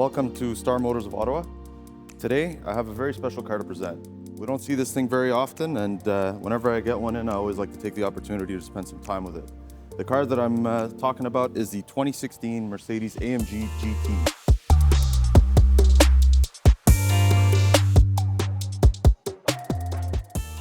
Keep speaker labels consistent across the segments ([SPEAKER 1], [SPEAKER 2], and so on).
[SPEAKER 1] Welcome to Star Motors of Ottawa. Today, I have a very special car to present. We don't see this thing very often, and whenever I get one in, I always like to take the opportunity to spend some time with it. The car that I'm talking about is the 2016 Mercedes-AMG GT.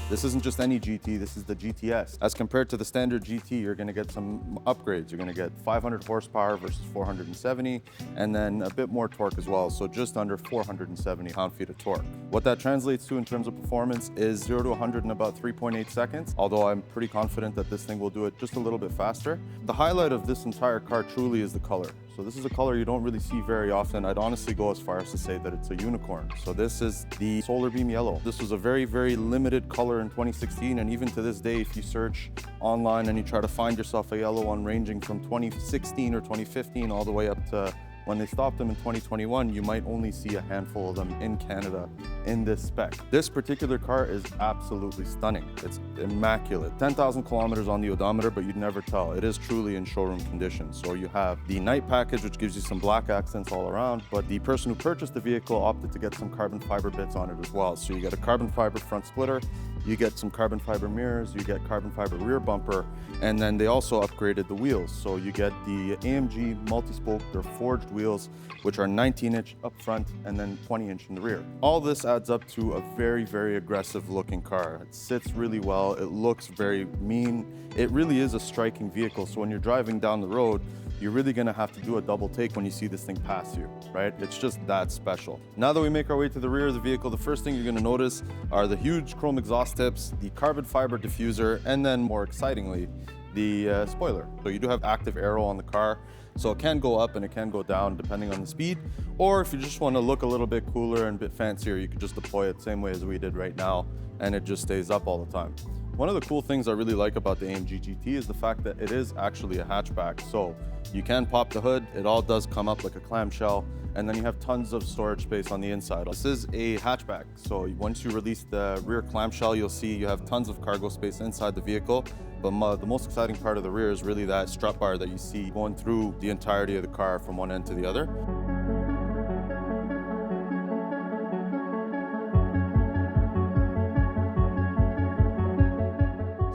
[SPEAKER 1] This isn't just any GT, this is the GT S. As compared to the standard GT, you're gonna get some upgrades. You're gonna get 500 horsepower versus 470, and then a bit more torque as well, so just under 470 pound-feet of torque. What that translates to in terms of performance is 0 to 100 in about 3.8 seconds, although I'm pretty confident that this thing will do it just a little bit faster. The highlight of this entire car truly is the color. So this is a color you don't really see very often. I'd honestly go as far as to say that it's a unicorn. So this is the Solarbeam yellow. This was a very, very limited color in 2016, and even to this day, if you search online and you try to find yourself a yellow one ranging from 2016 or 2015 all the way up to when they stopped them in 2021, you might only see a handful of them in Canada in this spec. This particular car is absolutely stunning. It's immaculate. 10,000 kilometers on the odometer, but you'd never tell. It is truly in showroom condition. So you have the night package, which gives you some black accents all around, but the person who purchased the vehicle opted to get some carbon fiber bits on it as well. So you get a carbon fiber front splitter, you get some carbon fiber mirrors, you get carbon fiber rear bumper, and then they also upgraded the wheels. So you get the AMG multi-spoke, they're forged wheels, which are 19-inch up front and then 20-inch in the rear. All this adds up to a very, very aggressive looking car. It sits really well, it looks very mean. It really is a striking vehicle. So when you're driving down the road, you're really gonna have to do a double take when you see this thing pass you, right? It's just that special. Now that we make our way to the rear of the vehicle, the first thing you're gonna notice are the huge chrome exhaust tips, the carbon fiber diffuser, and then more excitingly, the spoiler. So you do have active aero on the car, so it can go up and it can go down depending on the speed. Or if you just wanna look a little bit cooler and a bit fancier, you could just deploy it the same way as we did right now, and it just stays up all the time. One of the cool things I really like about the AMG GT is the fact that it is actually a hatchback. So you can pop the hood, it all does come up like a clamshell, and then you have tons of storage space on the inside. This is a hatchback, so once you release the rear clamshell, you'll see you have tons of cargo space inside the vehicle. But the most exciting part of the rear is really that strut bar that you see going through the entirety of the car from one end to the other.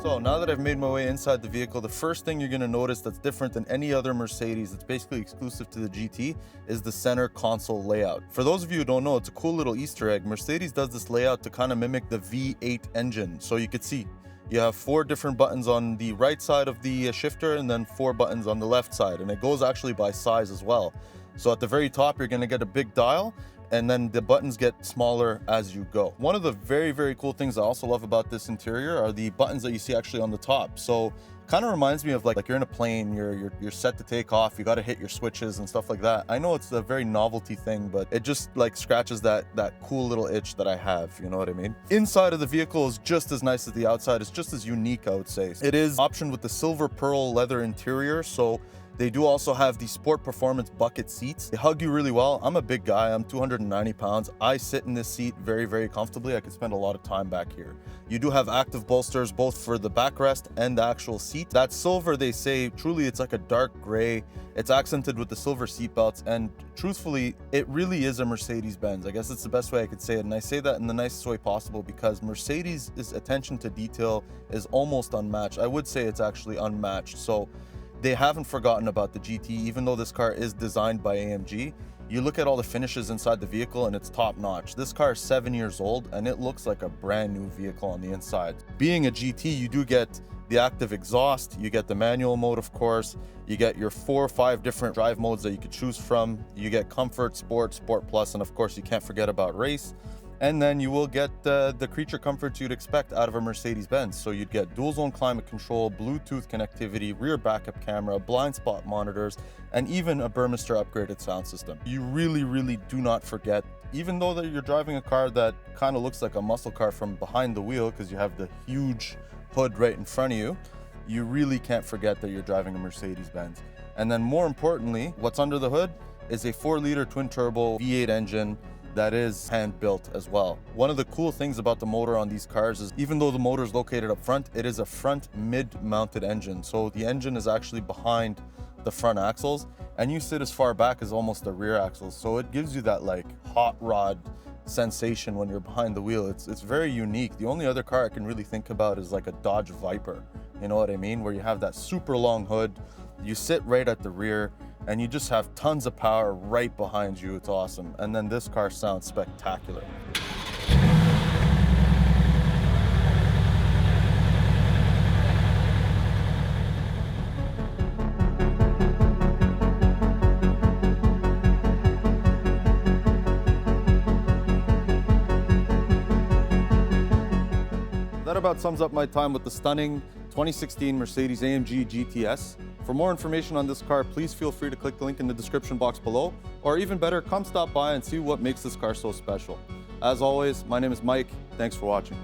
[SPEAKER 1] So now that I've made my way inside the vehicle, the first thing you're gonna notice that's different than any other Mercedes, that's basically exclusive to the GT, is the center console layout. For those of you who don't know, it's a cool little Easter egg. Mercedes does this layout to kind of mimic the V8 engine. So you could see, you have 4 different buttons on the right side of the shifter and then 4 buttons on the left side. And it goes actually by size as well. So at the very top, you're gonna get a big dial, and then the buttons get smaller as you go. One of the very, very cool things I also love about this interior are the buttons that you see actually on the top. So kind of reminds me of like you're in a plane, you're set to take off, you got to hit your switches and stuff like that. I know it's a very novelty thing, but it just like scratches that cool little itch that I have, you know what I mean? Inside of the vehicle is just as nice as the outside. It's just as unique, I would say. It is optioned with the silver pearl leather interior, so they do also have the Sport Performance bucket seats. They hug you really well. I'm a big guy, I'm 290 pounds. I sit in this seat very, very comfortably. I could spend a lot of time back here. You do have active bolsters both for the backrest and the actual seat. That silver, they say, truly it's like a dark gray. It's accented with the silver seat belts, and truthfully, it really is a Mercedes-Benz. I guess it's the best way I could say it, and I say that in the nicest way possible because Mercedes' attention to detail is almost unmatched. I would say it's actually unmatched. So they haven't forgotten about the GT, even though this car is designed by AMG. You look at all the finishes inside the vehicle and it's top notch. This car is 7 years old and it looks like a brand new vehicle on the inside. Being a GT, you do get the active exhaust, you get the manual mode, of course, you get your 4 or 5 different drive modes that you could choose from. You get Comfort, Sport, Sport Plus, and of course you can't forget about Race. And then you will get the creature comforts you'd expect out of a Mercedes-Benz. So you'd get dual zone climate control, Bluetooth connectivity, rear backup camera, blind spot monitors, and even a Burmester upgraded sound system. You really, really do not forget, even though that you're driving a car that kind of looks like a muscle car from behind the wheel because you have the huge hood right in front of you, you really can't forget that you're driving a Mercedes-Benz. And then more importantly, what's under the hood is a 4-liter twin-turbo V8 engine that is hand-built as well. One of the cool things about the motor on these cars is even though the motor is located up front, it is a front mid-mounted engine. So the engine is actually behind the front axles, and you sit as far back as almost the rear axle. So it gives you that like hot rod sensation when you're behind the wheel. It's very unique. The only other car I can really think about is like a Dodge Viper. You know what I mean? Where you have that super long hood, you sit right at the rear, and you just have tons of power right behind you. It's awesome. And then this car sounds spectacular. That about sums up my time with the stunning 2016 Mercedes-AMG GT S. For more information on this car, please feel free to click the link in the description box below, or even better, come stop by and see what makes this car so special. As always, my name is Mike. Thanks for watching.